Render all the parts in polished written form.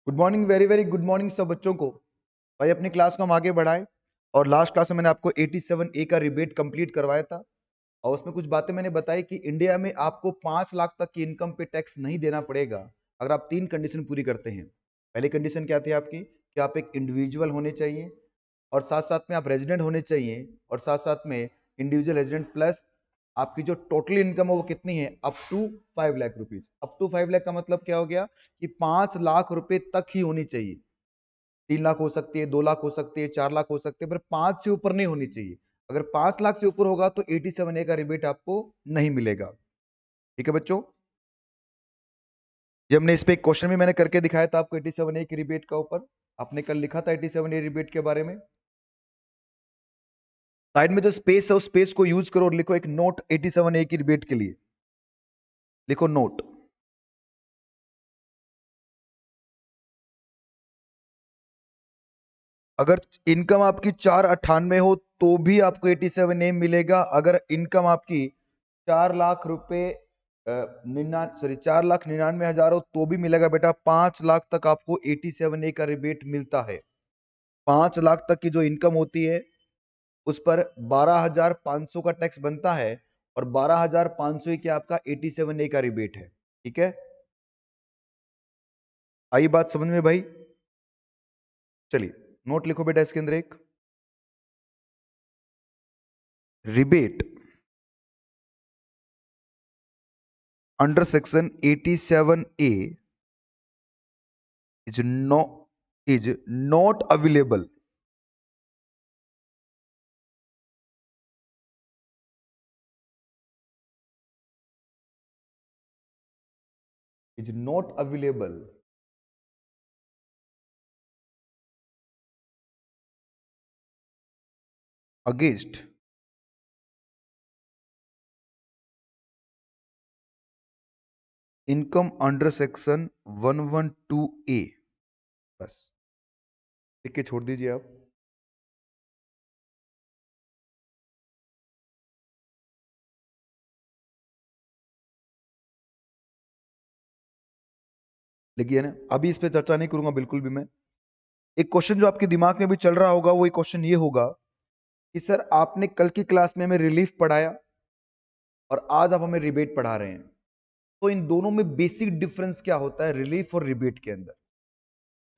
Good morning, very very good morning सब बच्चों को। भाई अपनी क्लास को हम आगे बढ़ाएं। और लास्ट क्लास में मैंने आपको 87A का रिबेट कंप्लीट करवाया था और उसमें कुछ बातें मैंने बताई कि इंडिया में आपको 5 लाख तक की इनकम पे टैक्स नहीं देना पड़ेगा अगर आप 3 कंडीशन पूरी करते हैं। पहली कंडीशन क्या थी आपकी कि आप एक इंडिविजुअल होने चाहिए और साथ साथ में आप रेजिडेंट होने चाहिए और साथ साथ में इंडिविजुअल रेजिडेंट प्लस आपकी जो टोटल इनकम है वो कितनी है, up to 5 lakh rupees. Up to 5 lakh का मतलब क्या हो गया कि 5 लाख रुपए तक ही होनी चाहिए। 3 लाख हो सकती है, 2 लाख हो सकती है, 4 लाख हो सकती है, पर 5 से ऊपर नहीं होनी चाहिए। अगर 5 लाख से ऊपर होगा तो 87A का रिबेट आपको नहीं मिलेगा। ठीक है बच्चों, ये हमने इस पे एक क्वेश्चन भी मैंने करके दिखाया था आपको 87A की रिबेट का ऊपर। आपने कल लिखा था 87A रिबेट के बारे में। साइड में जो स्पेस है उस स्पेस को यूज करो और लिखो एक नोट 87A की रिबेट के लिए। लिखो नोट। अगर इनकम आपकी 498 हो तो भी आपको 87A मिलेगा। अगर इनकम आपकी 4 लाख रुपए 4 लाख 99 हजार हो तो भी मिलेगा बेटा। 5 लाख तक आपको 87A का रिबेट मिलता है। 5 लाख तक की जो इनकम होती है उस पर 12,500 का टैक्स बनता है और 12,500 ही क्या आपका 87A का रिबेट है। ठीक है, आई बात समझ में भाई? चलिए नोट लिखो बेटा इसके अंदर एक rebate under section 87A is not available is not available against income under section 112A। बस लिख के छोड़ दीजिए आप। लिखिए ना, अभी इस पे चर्चा नहीं करूंगा बिल्कुल भी मैं। एक क्वेश्चन जो आपके दिमाग में भी चल रहा होगा वो एक क्वेश्चन ये होगा कि सर आपने कल की क्लास में हमें रिलीफ पढ़ाया और आज आप हमें रिबेट पढ़ा रहे हैं, तो इन दोनों में बेसिक डिफरेंस क्या होता है रिलीफ और रिबेट के अंदर?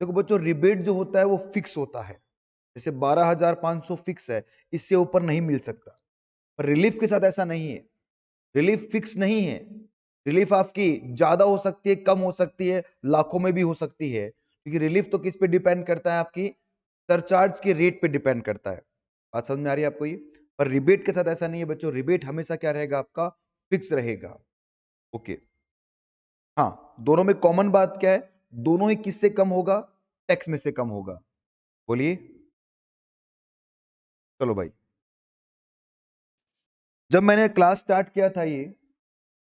देखो बच्चों, रिबेट जो होता है वो फिक्स होता है। जैसे 12,500 फिक्स है, इससे ऊपर नहीं मिल सकता। पर रिलीफ के साथ ऐसा नहीं है। रिलीफ फिक्स नहीं है। रिलीफ आपकी ज्यादा हो सकती है, कम हो सकती है, लाखों में भी हो सकती है, क्योंकि रिलीफ तो किस पे डिपेंड करता है, आपकी सरचार्ज के रेट पे डिपेंड करता है। बात समझ में आ रही है आपको ये? पर रिबेट के साथ ऐसा नहीं है बच्चों। रिबेट हमेशा क्या रहेगा आपका, फिक्स रहेगा। ओके, हाँ, दोनों में कॉमन बात क्या है? दोनों ही किससे कम होगा? टैक्स में से कम होगा। बोलिए। चलो भाई, जब मैंने क्लास स्टार्ट किया था, ये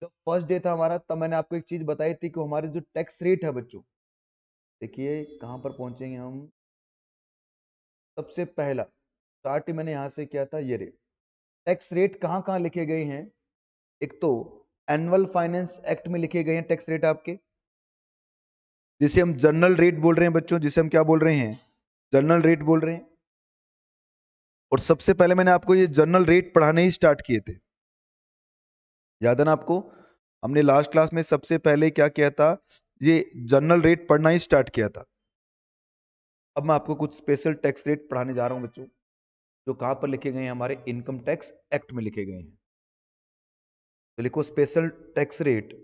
जब फर्स्ट डे था हमारा, तब मैंने आपको एक चीज बताई थी कि हमारे जो टैक्स रेट है बच्चों, देखिए कहां पर पहुंचेंगे हम। सबसे पहला स्टार्ट ही मैंने यहां से किया था। ये रेट, टैक्स रेट कहां कहां लिखे गए हैं? एक तो एनुअल फाइनेंस एक्ट में लिखे गए हैं टैक्स रेट आपके, जिसे हम जनरल रेट बोल रहे हैं बच्चों, जिसे हम क्या बोल रहे हैं, जनरल रेट बोल रहे हैं। और सबसे पहले मैंने आपको ये जनरल रेट पढ़ाने ही स्टार्ट किए थे, याद है ना आपको? हमने लास्ट क्लास में सबसे पहले क्या किया था, ये जनरल रेट पढ़ना ही स्टार्ट किया था। अब मैं आपको कुछ स्पेशल टैक्स रेट पढ़ाने जा रहा हूं बच्चों, जो कहां पर लिखे गए हैं, हमारे इनकम टैक्स एक्ट में लिखे गए हैं। तो लिखो स्पेशल टैक्स रेट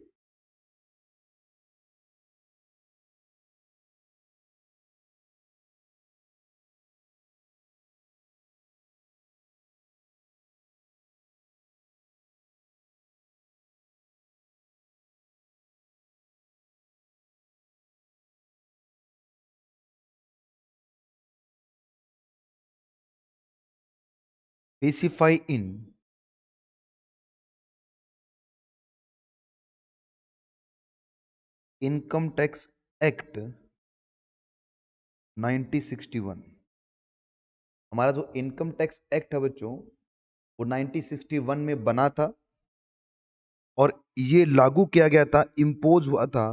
स्पेसिफाई इन इनकम टैक्स एक्ट 1961। हमारा जो इनकम टैक्स एक्ट है बच्चों, वो 1961 में बना था और ये लागू किया गया था, इम्पोज हुआ था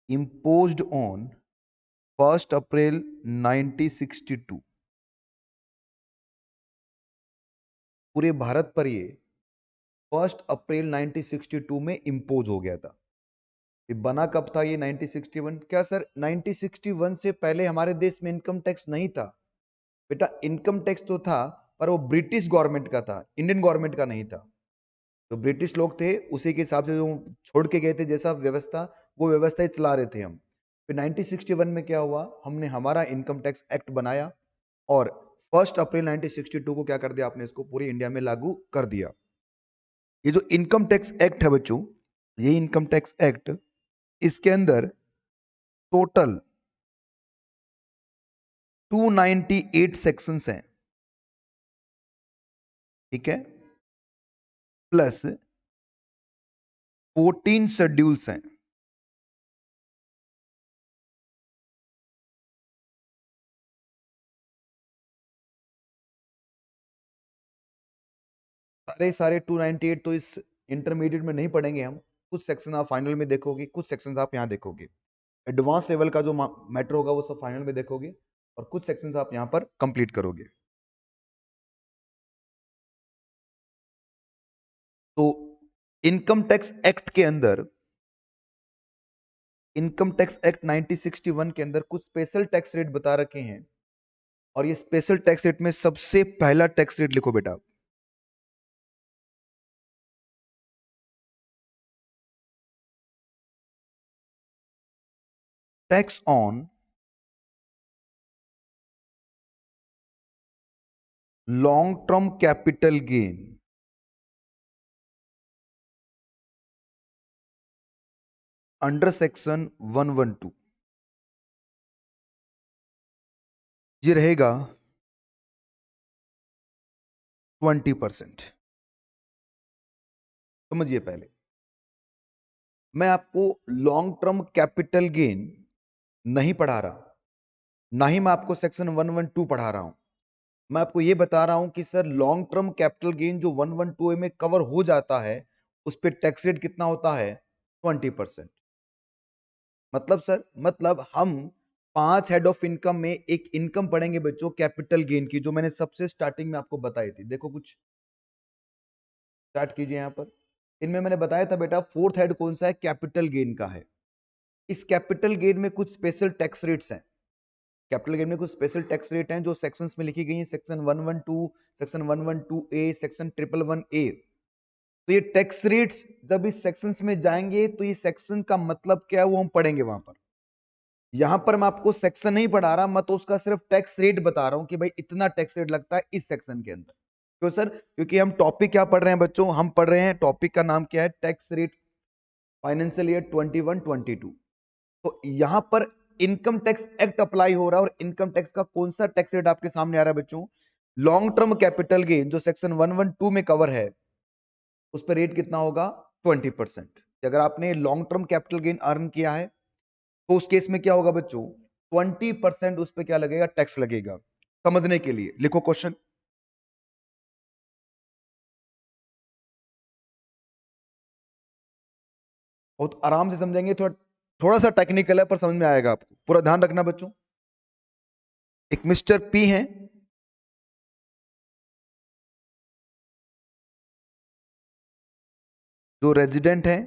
imposed on 1st अप्रैल 1962, पूरे भारत पर ये 1 अप्रैल 1962 में इम्पोज हो गया था। ये बना कब था ये 1961? क्या सर 1961 से पहले हमारे देश में इनकम टैक्स नहीं था? बेटा इनकम टैक्स तो था, पर वो ब्रिटिश गवर्नमेंट का था, इंडियन गवर्नमेंट का नहीं था। तो ब्रिटिश लोग थे, उसी के हिसाब से जो छोड़ के गए थे जैसा व्यवस्था, वो व्यवस्था ही चला रहे थे हम। फिर 1961 में क्या हुआ, हमने हमारा इनकम टैक्स एक्ट बनाया और 1 अप्रैल 1962 को क्या कर दिया आपने, इसको पूरी इंडिया में लागू कर दिया। ये जो इनकम टैक्स एक्ट है बच्चों, ये इनकम टैक्स एक्ट, इसके अंदर टोटल 298 सेक्शंस हैं, ठीक है, प्लस 14 शेड्यूल्स हैं। सारे सारे 298 तो इस इंटरमीडिएट में नहीं पढ़ेंगे हम, कुछ सेक्शन आप फाइनल में देखोगे, कुछ सेक्शन आप यहाँ देखोगे। एडवांस लेवल का जो मैटर होगा वो सब फाइनल में देखोगे, और कुछ सेक्शंस आप यहाँ पर कंप्लीट करोगे। तो इनकम टैक्स एक्ट के अंदर, इनकम टैक्स एक्ट 1961 के अंदर कुछ स्पेशल टैक्स रेट बता रखे हैं, और ये स्पेशल टैक्स रेट में सबसे पहला टैक्स रेट लिखो बेटा, tax on long term capital gain under section 112, ये रहेगा 20%। समझिए, पहले मैं आपको लॉन्ग टर्म कैपिटल गेन नहीं पढ़ा रहा, ना ही मैं आपको सेक्शन 112 पढ़ा रहा हूं। मैं आपको यह बता रहा हूं कि sir long term capital gain जो 112 में कवर हो जाता है, उस पर टैक्स रेट कितना होता है, 20%। मतलब सर, मतलब हम 5 हेड ऑफ इनकम में एक इनकम पढ़ेंगे बच्चों कैपिटल गेन की, जो मैंने सबसे स्टार्टिंग में आपको बताई थी। देखो कुछ स्टार्ट कीजिए यहां पर। इनमें मैंने बताया था बेटा, फोर्थ हेड कौन सा है, कैपिटल गेन का है। इस कैपिटल गेन में कुछ स्पेशल टैक्स रेट्स हैं, कैपिटल गेन में कुछ स्पेशल टैक्स रेट हैं जो सेक्शंस में लिखी गई हैं, सेक्शन 112, सेक्शन 112 ए, सेक्शन 111 ए। तो ये टैक्स रेट्स जब इस सेक्शंस में जाएंगे तो ये सेक्शन का मतलब क्या है वो हम पढ़ेंगे वहां पर। यहां पर मैं आपको सेक्शन नहीं पढ़ा रहा, मैं तो उसका सिर्फ टैक्स रेट बता रहा हूं कि भाई इतना टैक्स रेट लगता है इस सेक्शन के अंदर। क्यों सर? क्योंकि हम टॉपिक क्या पढ़ रहे हैं बच्चों, हम पढ़ रहे हैं, टॉपिक का नाम क्या है, टैक्स रेट फाइनेंशियल ईयर 21-22। तो यहां पर इनकम टैक्स एक्ट अप्लाई हो रहा है, और इनकम टैक्स का कौन सा टैक्स रेट आपके सामने आ रहा है बच्चों, लॉन्ग टर्म कैपिटल गेन जो सेक्शन 112 में कवर है, उस पर रेट कितना होगा, 20%। अगर आपने long term capital gain earn किया है तो उस केस में क्या होगा बच्चों, 20% उस पर क्या लगेगा, टैक्स लगेगा। समझने के लिए लिखो क्वेश्चन, बहुत आराम से समझेंगे, थोड़ा थोड़ा सा टेक्निकल है पर समझ में आएगा आपको, पूरा ध्यान रखना बच्चों। एक मिस्टर पी हैं, जो रेजिडेंट है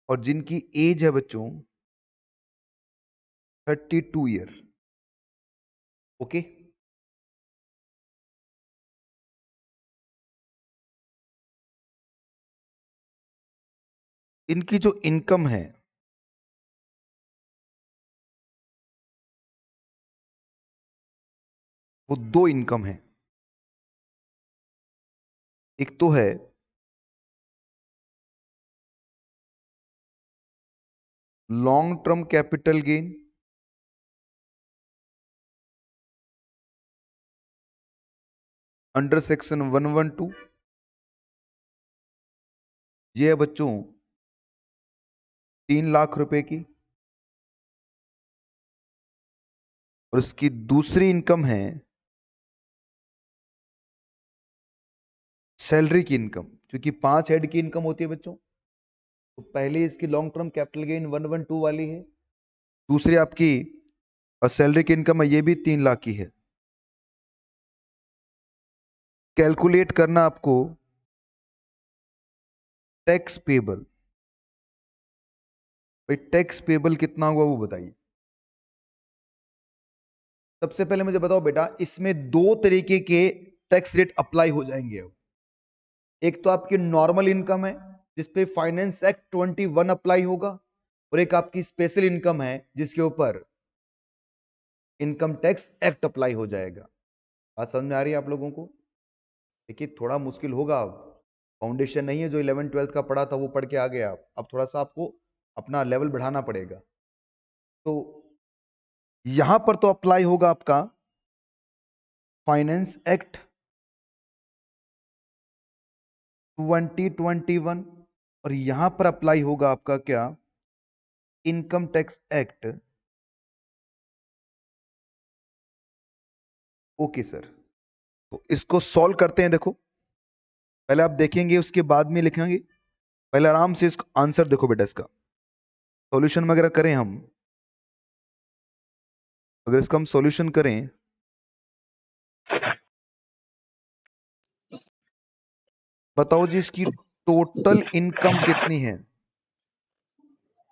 और जिनकी एज है बच्चों 32 ईयर। ओके, इनकी जो इनकम है वो दो इनकम है। एक तो है long term capital gain under section 112, ये है बच्चों 3 लाख रुपए की। और उसकी दूसरी इनकम है सैलरी की इनकम, क्योंकि 5 हेड की इनकम होती है बच्चों, तो पहली इसकी लॉन्ग टर्म कैपिटल गेन 112 वाली है, दूसरी आपकी सैलरी की इनकम है, ये भी 3 लाख की है। कैलकुलेट करना आपको टैक्स पेबल। भाई टैक्स पेबल कितना हुआ वो बताइए। सबसे पहले मुझे बताओ बेटा, इसमें 2 तरीके के टैक्स रेट अप्लाई हो जाएंगे। अब एक तो आपकी नॉर्मल इनकम है जिसपे फाइनेंस एक्ट 21 अप्लाई होगा, और एक आपकी स्पेशल इनकम है जिसके ऊपर इनकम टैक्स एक्ट अप्लाई हो जाएगा। बात समझ में आ रही है आप लोगों को? देखिए थोड़ा मुश्किल होगा, अब फाउंडेशन नहीं है जो 11th-12th का पढ़ा था वो पढ़ के आ गए आप, अब थोड़ा सा आपको अपना लेवल बढ़ाना पड़ेगा। तो यहां पर तो अप्लाई होगा आपका फाइनेंस एक्ट 2021, और यहां पर अप्लाई होगा आपका क्या, income tax act. Okay sir, तो इसको सॉल्व करते हैं। देखो पहले आप देखेंगे उसके बाद में लिखेंगे, पहले आराम से इसका आंसर देखो बेटा। इसका सॉल्यूशन वगैरह करें हम, अगर इसका हम सॉल्यूशन करें, बताओ जी इसकी टोटल इनकम कितनी है।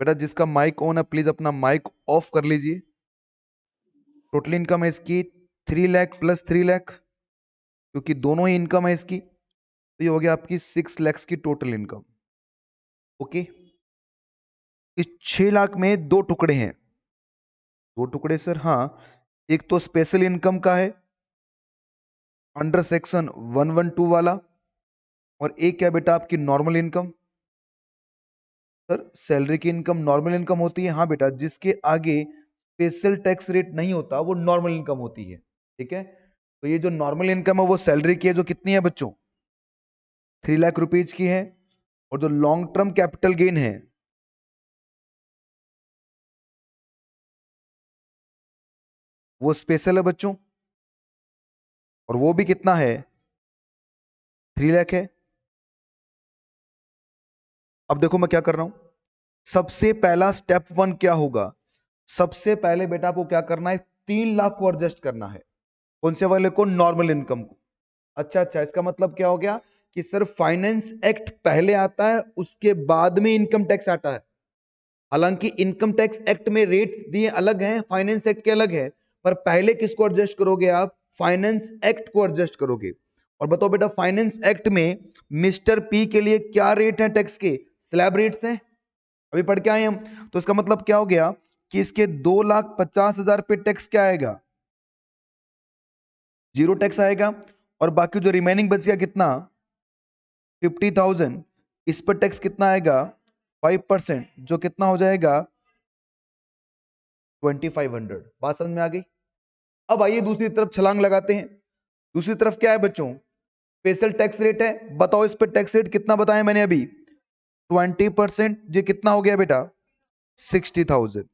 बेटा जिसका माइक ऑन है प्लीज अपना माइक ऑफ कर लीजिए। टोटल इनकम है इसकी 3 लाख प्लस 3 लाख, क्योंकि दोनों ही इनकम है इसकी, तो ये हो गया आपकी 6 लाख की टोटल इनकम। ओके, इस 6 लाख में 2 टुकड़े हैं। 2 टुकड़े सर? हाँ, एक तो स्पेशल इनकम का है अंडर सेक्शन 112 वाला, और एक क्या बेटा आपकी नॉर्मल इनकम। सर सैलरी की इनकम नॉर्मल इनकम होती है? हाँ बेटा, जिसके आगे स्पेशल टैक्स रेट नहीं होता वो नॉर्मल इनकम होती है। ठीक है, तो ये जो नॉर्मल इनकम है वो सैलरी की है, जो कितनी है बच्चों, 3 लाख रुपीज की है। और जो लॉन्ग टर्म कैपिटल गेन है वो स्पेशल है बच्चों, और वो भी कितना है, 3 लाख है। अब देखो मैं क्या कर रहा हूं, सबसे पहला स्टेप 1 क्या होगा, सबसे पहले बेटा आपको क्या करना है, 3 लाख को एडजस्ट करना है। कौन से वाले को? नॉर्मल इनकम को। अच्छा अच्छा, इसका मतलब क्या हो गया कि सर फाइनेंस एक्ट पहले आता है उसके बाद में इनकम टैक्स आता है। हालांकि इनकम टैक्स एक्ट में रेट दिए अलग हैं, फाइनेंस एक्ट के अलग है, पर पहले किसको एडजस्ट करोगे आप, फाइनेंस एक्ट को एडजस्ट करोगे। और बताओ बेटा फाइनेंस एक्ट में मिस्टर पी के लिए क्या रेट है टैक्स के, स्लैब रेट्स हैं, अभी पढ़ के आए हम। तो इसका मतलब क्या हो गया कि इसके 2,50,000 पे टैक्स क्या आएगा, 0 टैक्स आएगा। और बाकी जो रिमेनिंग बच गया कितना, 50,000, इस पर टैक्स कितना आएगा, 5%, जो कितना हो जाएगा 2,500। बात समझ में आ गई? अब आइए दूसरी तरफ छलांग लगाते हैं। दूसरी तरफ क्या है बच्चों, स्पेशल टैक्स रेट है। बताओ इस पर टैक्स रेट कितना बताया मैंने अभी, 20%। ये कितना हो गया बेटा, 60,000।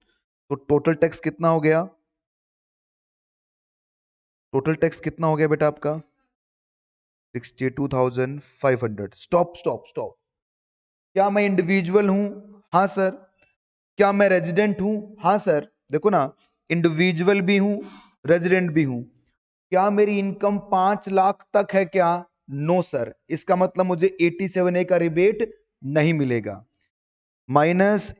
तो टोटल टैक्स कितना हो गया, टोटल टैक्स कितना हो गया बेटा आपका, 62,500। Stop stop stop. क्या मैं इंडिविजुअल हूं? हाँ सर। क्या मैं रेजिडेंट हूं? हाँ सर। देखो ना, इंडिविजुअल भी हूं, रेजिडेंट भी हूं। क्या मेरी इनकम 5 लाख तक है क्या? No sir. इसका मतलब मुझे 87A का रिबेट नहीं मिलेगा, माइनस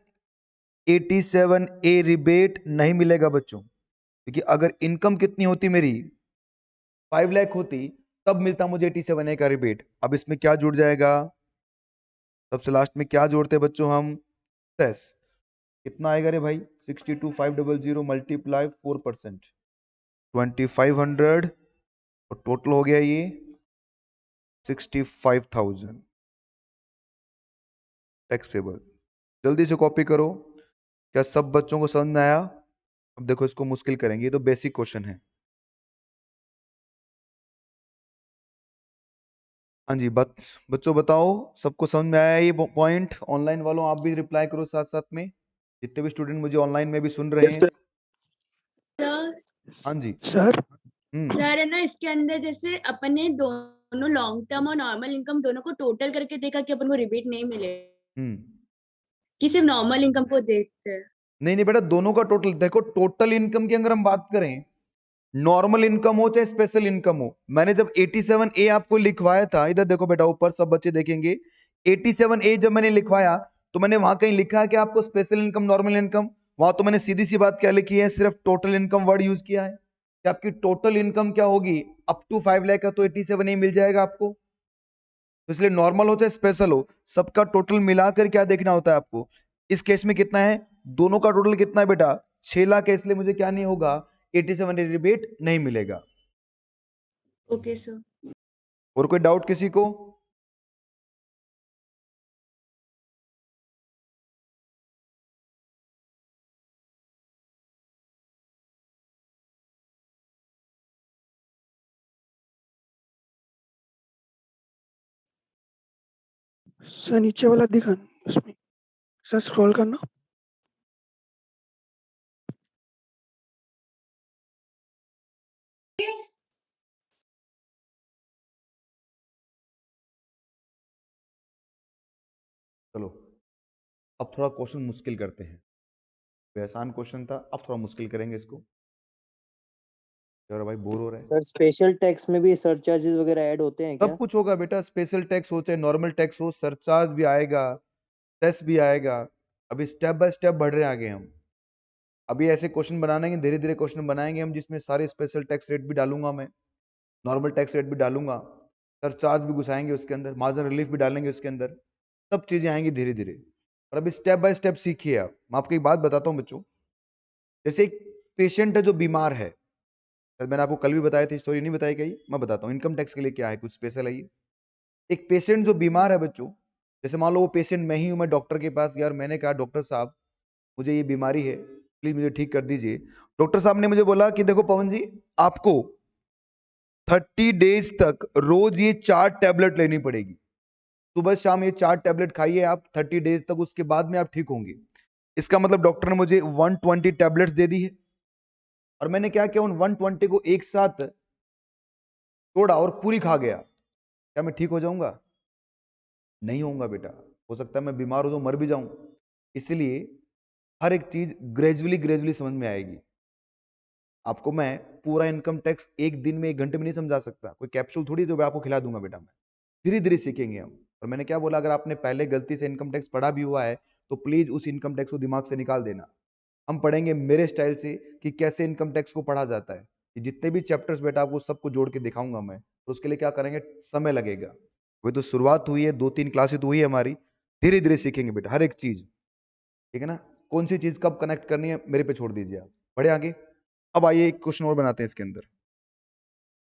87A रिबेट नहीं मिलेगा बच्चों, क्योंकि अगर इनकम कितनी होती मेरी, 5 लाख होती, तब मिलता मुझे 87A का रिबेट। अब इसमें क्या जुड़ जाएगा, सबसे लास्ट में क्या जोड़ते हैं बच्चों हम, सेस। कितना आएगा रे भाई, 62,500 मल्टीप्लाई 4%, 2,500, और टोटल हो गया ये 65,000 टैक्स पेबल। जल्दी से कॉपी करो। क्या सब बच्चों को समझ में आया? अब देखो इसको मुश्किल करेंगे, ये तो बेसिक क्वेश्चन है। हाँ जी, बच्चों बताओ, सबको समझ में आया ये पॉइंट? ऑनलाइन वालों आप भी रिप्लाई करो साथ साथ में, जितने भी स्टूडेंट मुझे ऑनलाइन में भी सुन रहे हैं। सर हाँ जी। सर हम्म सर है ना, इसके अंदर जैसे अपन ने दोनों लॉन्ग टर्म और नॉर्मल इनकम दोनों को टोटल करके देखा कि अपन को रिबेट नहीं मिले। हम्म कि सिर्फ नॉर्मल इनकम को देखते हैं? नहीं नहीं बेटा, दोनों का टोटल देखो। टोटल इनकम की अगर हम बात करें, नॉर्मल इनकम हो चाहे स्पेशल इनकम हो, मैंने जब 87A आपको लिखवाया था, इधर देखो बेटा, ऊपर सब बच्चे देखेंगे, 87A जब मैंने लिखवाया तो मैंने वहां कहीं लिखा है कि आपको स्पेशल इनकम, नॉर्मल इनकम? वहां तो मैंने सीधी सी बात क्या लिखी है, सिर्फ टोटल इनकम वर्ड यूज किया है कि आपकी टोटल इनकम क्या होगी, अप टू 5 लाख का तो 87A मिल जाएगा आपको। तो इसलिए नॉर्मल हो चाहे स्पेशल हो, सबका टोटल मिलाकर क्या देखना होता है आपको। इस केस में कितना है, दोनों का टोटल कितना है बेटा, 6 लाख है, इसलिए मुझे क्या नहीं होगा, 87 रिबेट नहीं मिलेगा। Okay sir. और कोई डाउट किसी को? सर नीचे वाला दिखा उसमें, सर स्क्रॉल करना। चलो अब थोड़ा क्वेश्चन मुश्किल करते हैं। ये आसान क्वेश्चन था, अब थोड़ा मुश्किल करेंगे इसको। और भाई बोर हो रहा है। सर स्पेशल टैक्स में भी सरचार्जेस वगैरह ऐड होते हैं क्या? सब कुछ होगा बेटा, स्पेशल टैक्स हो चाहे नॉर्मल टैक्स हो, सरचार्ज भी आएगा, सेस भी आएगा। अभी स्टेप बाय स्टेप बढ़ रहे हैं आगे हम। अभी ऐसे क्वेश्चन बनाएंगे, धीरे धीरे क्वेश्चन बनाएंगे हम, जिसमें सारे स्पेशल टैक्स रेट भी डालूंगा मैं, नॉर्मल टैक्स रेट भी डालूंगा, सरचार्ज भी घुसाएंगे उसके अंदर, मार्जिन रिलीफ भी डालेंगे उसके अंदर। सब चीजें आएंगी धीरे धीरे। और अभी स्टेप बाय स्टेप सीखिए आप। मैं आपको एक बात बताता हूँ बच्चों, जैसे एक पेशेंट है जो बीमार है, शायद मैंने आपको कल भी बताया था, स्टोरी नहीं बताई गई, मैं बताता हूँ इनकम टैक्स के लिए क्या है, कुछ स्पेशल है ये। एक पेशेंट जो बीमार है बच्चों, जैसे मान लो वो पेशेंट मैं ही हूं, मैं डॉक्टर के पास यार, मैंने कहा डॉक्टर साहब मुझे ये बीमारी है, प्लीज मुझे ठीक कर दीजिए। डॉक्टर साहब ने मुझे बोला कि देखो पवन जी, आपको 30 डेज तक रोज ये 4 टैबलेट लेनी पड़ेगी, सुबह शाम ये 4 टैबलेट खाइए आप 30 डेज तक, उसके बाद में आप ठीक होंगे। इसका मतलब डॉक्टर ने मुझे 120 टैबलेट्स दे दी है, और मैंने क्या किया, उन 120 को एक साथ तोड़ा और पूरी खा गया। क्या मैं ठीक हो जाऊंगा? नहीं होऊंगा बेटा, हो सकता है मैं बीमार हो तो मर भी जाऊं। इसलिए हर एक चीज ग्रेजुअली ग्रेजुअली समझ में आएगी। आपको मैं पूरा इनकम टैक्स एक दिन में, एक घंटे में नहीं समझा सकता, कोई कैप्सूल थोड़ी जो मैं आपको खिला दूंगा बेटा। मैं धीरे धीरे सीखेंगे हम। और मैंने क्या बोला, अगर आपने पहले गलती से इनकम टैक्स पढ़ा भी हुआ है तो प्लीज उस इनकम टैक्स को दिमाग से निकाल देना। हम पढ़ेंगे मेरे स्टाइल से कि कैसे इनकम टैक्स को पढ़ा जाता है। कि जितने भी चैप्टर्स बेटा आपको सबको जोड़ के दिखाऊंगा मैं, तो उसके लिए क्या करेंगे, समय लगेगा। वही तो शुरुआत हुई है, 2-3 क्लासेस तो हुई है हमारी। धीरे धीरे सीखेंगे बेटा हर एक चीज, ठीक है ना। कौन सी चीज कब कनेक्ट करनी है मेरे पे छोड़ दीजिए आप, बढ़े आगे। अब आइए एक क्वेश्चन और बनाते हैं इसके अंदर,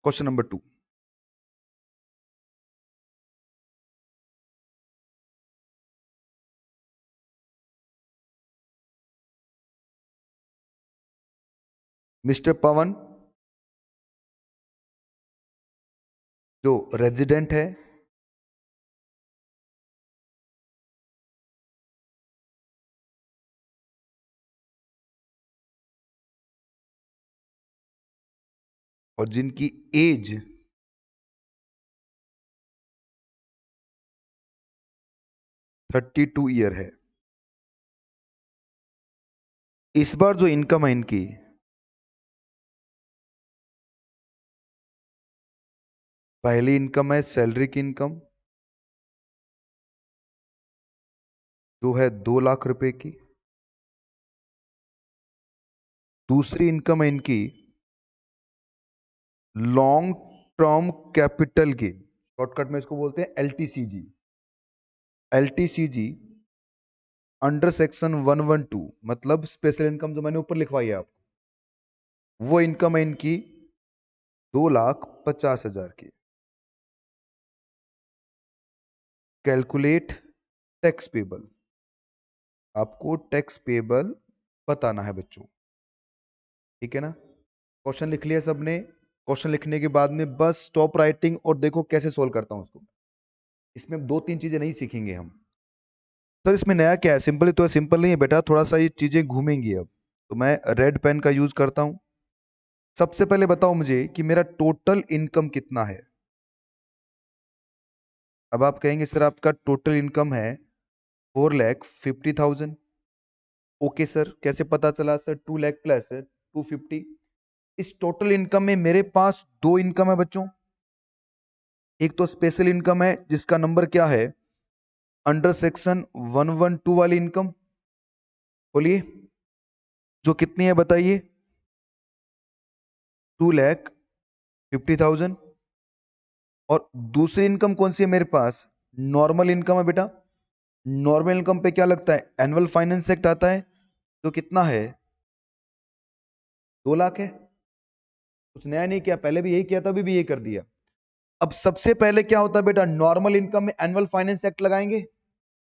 क्वेश्चन नंबर 2। मिस्टर पवन जो रेजिडेंट है, और जिनकी एज 32 ईयर है, इस बार जो इनकम है इनकी, पहली इनकम है सैलरी की इनकम, जो है 2 लाख रुपए की। दूसरी इनकम है इनकी long term capital gain, shortcut में इसको बोलते हैं एलटीसीजी। एलटीसीजी अंडर सेक्शन 112, मतलब स्पेशल इनकम जो मैंने ऊपर लिखवाई है आपको, वो इनकम है इनकी 2,50,000 की। कैलकुलेट टैक्स पेबल, आपको टैक्स पेबल बताना है बच्चों, ठीक है ना। क्वेश्चन लिख लिया सबने? क्वेश्चन लिखने के बाद में बस स्टॉप राइटिंग और देखो कैसे सोल्व करता हूं उसको। इसमें 2-3 चीजें नहीं सीखेंगे हम। सर इसमें नया क्या है, सिंपल ही तो है। सिंपल नहीं है बेटा, थोड़ा सा ये चीजें घूमेंगी। अब तो मैं रेड पेन का यूज करता हूं। सबसे पहले बताओ मुझे कि मेरा टोटल इनकम कितना है। अब आप कहेंगे सर आपका टोटल इनकम है 4,50,000। ओके सर, कैसे पता चला सर? 2 लाख प्लस 250। इस टोटल इनकम में मेरे पास दो इनकम है बच्चों। एक तो स्पेशल इनकम है जिसका नंबर क्या है, अंडर सेक्शन 112 वाली इनकम। बोलिए, जो कितनी है बताइए? 2,50,000। और दूसरी इनकम कौन सी है मेरे पास? नॉर्मल इनकम है बेटा। नॉर्मल इनकम पे क्या लगता है? एनुअल फाइनेंस एक्ट आता है, जो कितना है? 2 लाख है। कुछ नया नहीं किया, पहले भी यही किया था, अभी भी यही कर दिया। अब सबसे पहले क्या होता है बेटा, नॉर्मल इनकम में एनुअल फाइनेंस एक्ट लगाएंगे।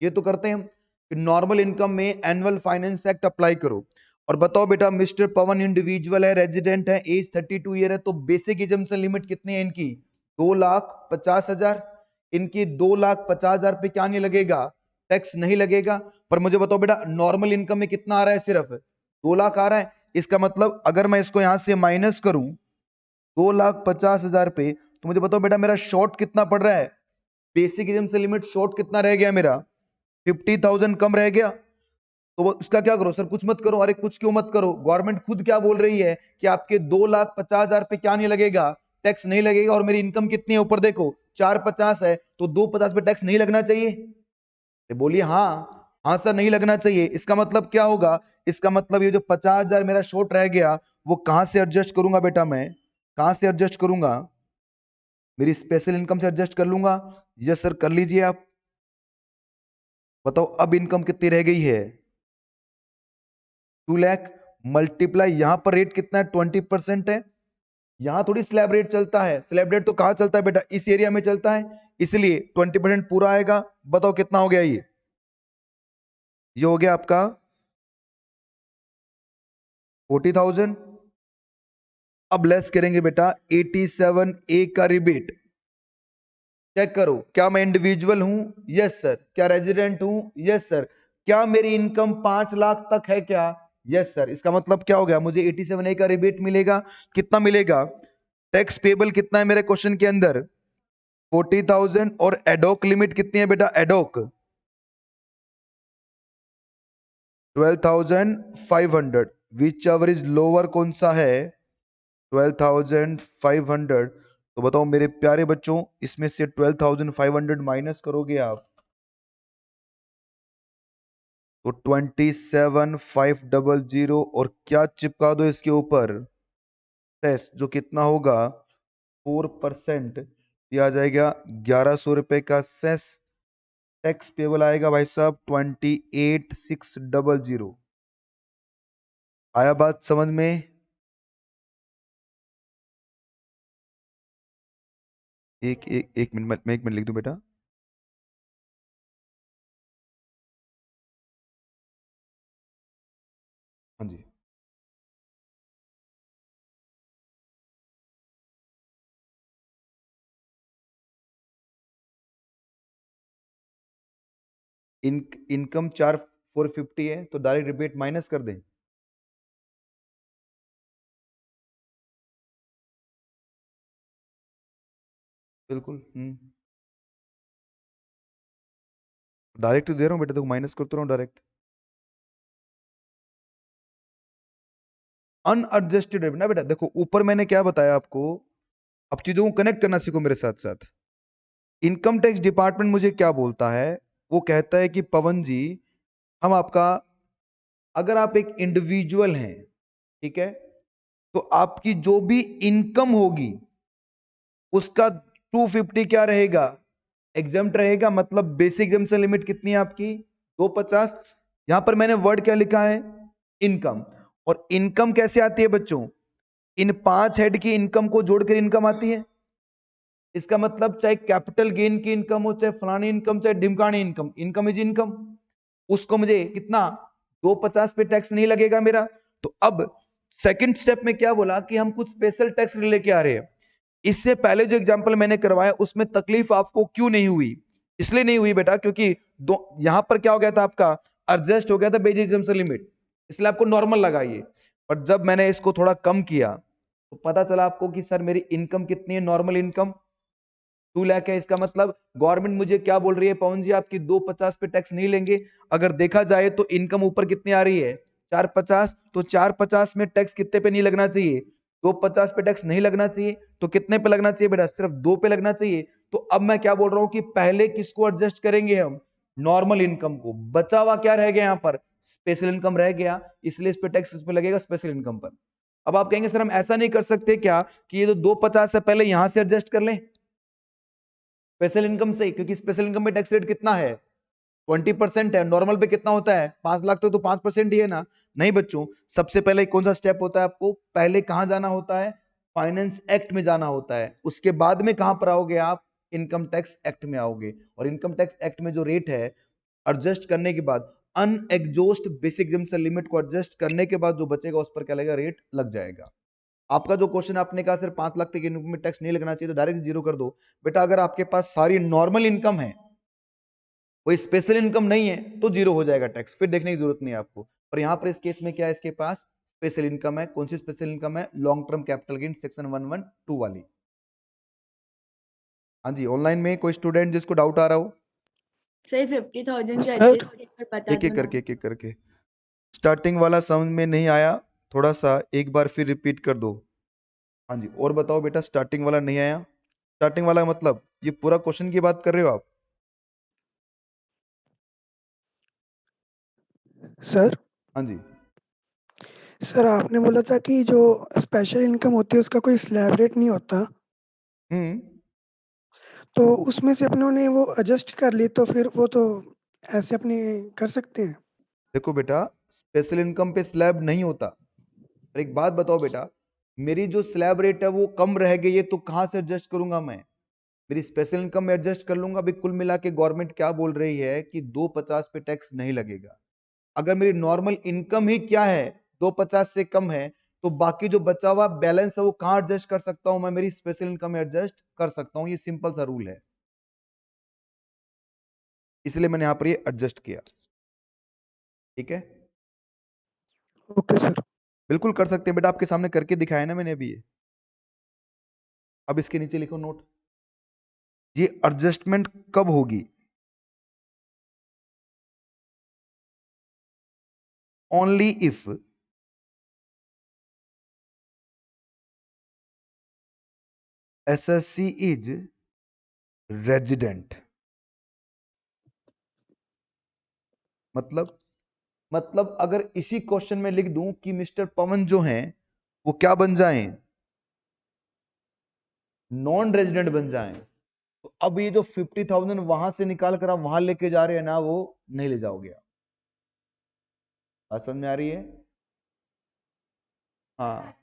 ये तो करते हैं हम कि नॉर्मल इनकम में एनुअल फाइनेंस एक्ट अप्लाई करो। और बताओ बेटा, मिस्टर पवन इंडिविजुअल है, रेजिडेंट है, एज 32 ईयर है, तो बेसिक एजम्पशन लिमिट कितनी है इनकी? 2,50,000। इनकी 2,50,000 पे क्या नहीं लगेगा? टैक्स नहीं लगेगा। पर मुझे बताओ बेटा, नॉर्मल इनकम में कितना आ रहा है? सिर्फ 2 लाख आ रहा है। इसका मतलब अगर मैं इसको यहां से माइनस करूं 2,50,000 पे, तो मुझे बताओ बेटा मेरा शॉर्ट कितना पड़ रहा है? बेसिक एजम्पशन लिमिट शॉर्ट कितना रह गया मेरा? 50,000 कम रह गया। तो वो उसका क्या करो सर? कुछ मत करो। अरे कुछ क्यों मत करो, गवर्नमेंट खुद क्या बोल रही है कि आपके 2,50,000 पे क्या नहीं लगेगा? टैक्स नहीं लगेगा। और मेरी इनकम कितनी है ऊपर देखो, 450 है, तो 250 पे टैक्स नहीं लगना चाहिए। बोलिए हाँ। हाँ सर, नहीं लगना चाहिए। इसका मतलब क्या होगा? इसका मतलब ये जो 50,000 मेरा शॉर्ट रह गया, वो कहां से एडजस्ट करूंगा बेटा? मैं कहां से एडजस्ट करूंगा? मेरी स्पेशल इनकम से एडजस्ट कर लूंगा। यस सर, कर लीजिए आप। बताओ अब इनकम कितनी रह गई है? 2 लाख मल्टीप्लाई, यहां पर रेट कितना है? 20% है। यहां थोड़ी स्लैब रेट चलता है। स्लैब रेट तो कहां चलता है बेटा? इस एरिया में चलता है, इसलिए 20% पूरा आएगा। बताओ कितना हो गया? ये हो गया आपका 40,000। अब लेस करेंगे बेटा 87A का रिबेट। चेक करो, क्या मैं इंडिविजुअल हूं? Yes sir. क्या रेजिडेंट हूं? Yes sir. क्या मेरी इनकम 5 लाख तक है क्या? Yes sir. इसका मतलब क्या हो गया? मुझे 87A का रिबेट मिलेगा। कितना मिलेगा? टैक्स पेबल कितना है मेरे क्वेश्चन के अंदर? 40,000। और एडोक लिमिट कितनी है बेटा? Ad hoc 12,500। Which ever is lower, कौन सा है? 12,500। तो बताओ मेरे प्यारे बच्चों, इसमें से 12,500 माइनस करोगे आप तो 27,500। और क्या चिपका दो इसके ऊपर? सेस, जो कितना होगा? 4%। ये आ जाएगा 1,100 रुपए का सेस। टैक्स पेबल आएगा भाई साहब 28,600। आया बात समझ में? एक मिनट, मैं 1 मिनट लिख दूं बेटा। हाँ जी। इनकम 4,450 है, तो डायरेक्ट रिबेट माइनस कर दें। बिल्कुल। डायरेक्ट तो दे रहा हूँ बेटा, देखो माइनस करता रहा हूँ डायरेक्ट। अनएडजस्टेड ना बेटा, देखो ऊपर मैंने क्या बताया आपको। अब चीजों को कनेक्ट करना सीखो मेरे साथ साथ। इनकम टैक्स डिपार्टमेंट मुझे क्या बोलता है? वो कहता है कि पवन जी, हम आपका, अगर आप एक इंडिविजुअल हैं, ठीक है, तो आपकी जो भी इनकम होगी उसका 250 क्या रहेगा? एग्जाम्प्ट रहेगा। मतलब बेसिक एग्जाम्पशन लिमिट कितनी है आपकी? 250। यहां पर मैंने वर्ड क्या लिखा है? इनकम। और इनकम कैसे आती है बच्चों? इन 5 हेड की इनकम को जोड़कर इनकम आती है। इसका मतलब चाहे कैपिटल गेन की इनकम हो, चाहे फलानी इनकम, चाहे ढिमकानी इनकम, इनकम इज इनकम। उसको मुझे कितना? 250 पे टैक्स नहीं लगेगा मेरा। तो अब सेकंड स्टेप में क्या बोला कि हम कुछ स्पेशल टैक्स लेके आ रहे हैं। इससे पहले जो एग्जांपल मैंने करवाया उसमें तकलीफ आपको क्यों नहीं हुई? इसलिए नहीं हुई बेटा क्योंकि दो यहां पर क्या हो गया था आपका? एडजस्ट हो गया था बेसिक एग्जाम्पशन लिमिट, इसलिए आपको नॉर्मल लगा ये। पर जब मैंने इसको थोड़ा कम किया तो पता चला आपको कि सर मेरी इनकम कितनी है? नॉर्मल इनकम 2 लाख है, इसका मतलब गवर्नमेंट मुझे क्या बोल रही है, पवन जी आपकी 250 पे टैक्स नहीं लेंगे। अगर देखा जाए तो इनकम ऊपर कितनी आ रही है, 450, तो 450 में टैक्स कितने पे नहीं लगना चाहिए, 250 पे टैक्स नहीं लगना चाहिए, तो कितने पे लगना चाहिए बेटा, सिर्फ 2 पे लगना चाहिए। तो अब मैं क्या बोल रहा हूं कि पहले किसको एडजस्ट करेंगे हम, नॉर्मल इनकम को। बचा हुआ क्या रह गया यहाँ पर, स्पेशल इनकम रह गया, इसलिए इस पे टैक्स इस पे लगेगा स्पेशल इनकम पर। अब आप कहेंगे सर हम ऐसा नहीं कर सकते क्या कि ये जो 250 से पहले यहां से एडजस्ट कर लें स्पेशल इनकम से, क्योंकि स्पेशल इनकम में टैक्स रेट कितना है, 20% है। नॉर्मल पे कितना होता है, 5 लाख तक तो 5% ही है ना। नहीं बच्चों, सबसे पहले कौन सा स्टेप होता है, आपको पहले कहां जाना होता है, फाइनेंस एक्ट में जाना होता है। उसके बाद में कहां पर आओगे आप, इनकम टैक्स एक्ट में आओगे। और इनकम टैक्स एक्ट में जो रेट है, एडजस्ट करने के बाद, अनएग्जॉस्ट बेसिक एग्जम्पशन लिमिट को एडजस्ट करने के बाद जो बचेगा उस पर क्या लगेगा, रेट लग जाएगा। आपका जो क्वेश्चन आपने कहा सर 5 लाख तक इनकम में टैक्स नहीं लगना चाहिए, तो डायरेक्ट जीरो कर दो। बेटा अगर आपके पास सारी नॉर्मल इनकम है, कोई स्पेशल इनकम नहीं है, तो जीरो हो जाएगा टैक्स, फिर देखने की जरूरत नहीं है आपको। और यहां पर इस केस में क्या है, इसके पास स्पेशल इनकम है। कौन सी स्पेशल इनकम है, long term capital gain section 112 वाली। हाँ जी, ऑनलाइन में कोई स्टूडेंट जिसको डाउट आ रहा हो, सर 50,000 जो सर एडजस्ट कर बता एक दो एक ना। करके एक एक करके। स्टार्टिंग वाला समझ में नहीं आया, थोड़ा सा एक बार फिर रिपीट कर दो। हाँ जी, और बताओ बेटा, स्टार्टिंग वाला नहीं आया, स्टार्टिंग वाला मतलब ये पूरा क्वेश्चन की बात कर रहे हो आप। सर हाँ जी। सर आपने बोला था कि जो स्पेशल इनकम होती है उसका कोई स्लैब रेट नहीं होता, हम्म। तो उसमें से अपनों ने वो एडजस्ट कर ली, तो फिर वो तो ऐसे अपने कर सकते हैं। देखो बेटा, स्पेशल इनकम पे स्लैब नहीं होता। और एक बात बताओ बेटा, मेरी जो स्लैब रेट है वो कम रह गई है, तो कहां से एडजस्ट करूंगा मैं, मेरी स्पेशल इनकम में एडजस्ट कर लूंगा। अभी कुल मिला के गवर्नमेंट क्या बोल रही है कि 250 पे टैक्स नहीं लगेगा। अगर मेरी नॉर्मल इनकम ही क्या है, 250 से कम है, तो बाकी जो बचा हुआ बैलेंस है वो कहां एडजस्ट कर सकता हूं मैं, मेरी स्पेशल इनकम में एडजस्ट कर सकता हूं। ये सिंपल सा रूल है, इसलिए मैंने यहां पर ये एडजस्ट किया। ठीक है, ओके सर। बिल्कुल कर सकते हैं बेटा, आपके सामने करके दिखाया ना मैंने अभी ये। अब इसके नीचे लिखो नोट, ये एडजस्टमेंट कब होगी, only if SSC is resident. मतलब अगर इसी क्वेश्चन में लिख दूं कि मिस्टर पवन जो हैं वो क्या बन जाएं, नॉन रेजिडेंट बन जाएं, तो अब ये जो 50,000 वहां से निकाल कर आप वहां लेके जा रहे हैं ना, वो नहीं ले जाओगे आप। बात समझ में आ रही है। हाँ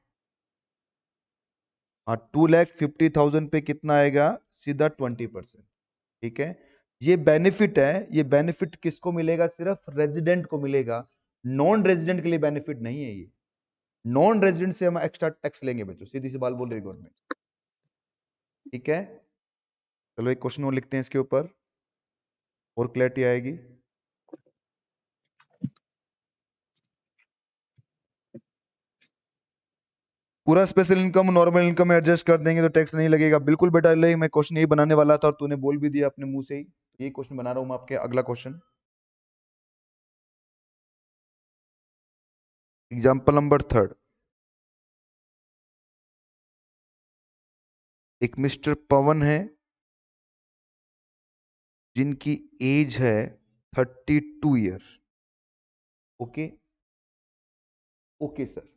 हाँ, 2,50,000 पे कितना आएगा, सीधा 20%। ठीक है, ये बेनिफिट है, ये बेनिफिट किसको मिलेगा, सिर्फ रेजिडेंट को मिलेगा, नॉन रेजिडेंट के लिए बेनिफिट नहीं है ये। नॉन रेजिडेंट से हम एक्स्ट्रा टैक्स लेंगे बच्चों, सीधी सी बात बोल रही गवर्नमेंट। ठीक है, चलो एक क्वेश्चन और लिखते हैं इसके ऊपर, और क्लैरिटी आएगी। पूरा स्पेशल इनकम नॉर्मल इनकम में एडजस्ट कर देंगे तो टैक्स नहीं लगेगा, बिल्कुल बेटा। ले मैं क्वेश्चन यही बनाने वाला था और तूने बोल भी दिया अपने मुंह से ही, यही क्वेश्चन बना रहा हूं मैं आपके। अगला क्वेश्चन, एग्जाम्पल नंबर 3। एक मिस्टर पवन है जिनकी एज है 32 ईयर। Okay, okay sir.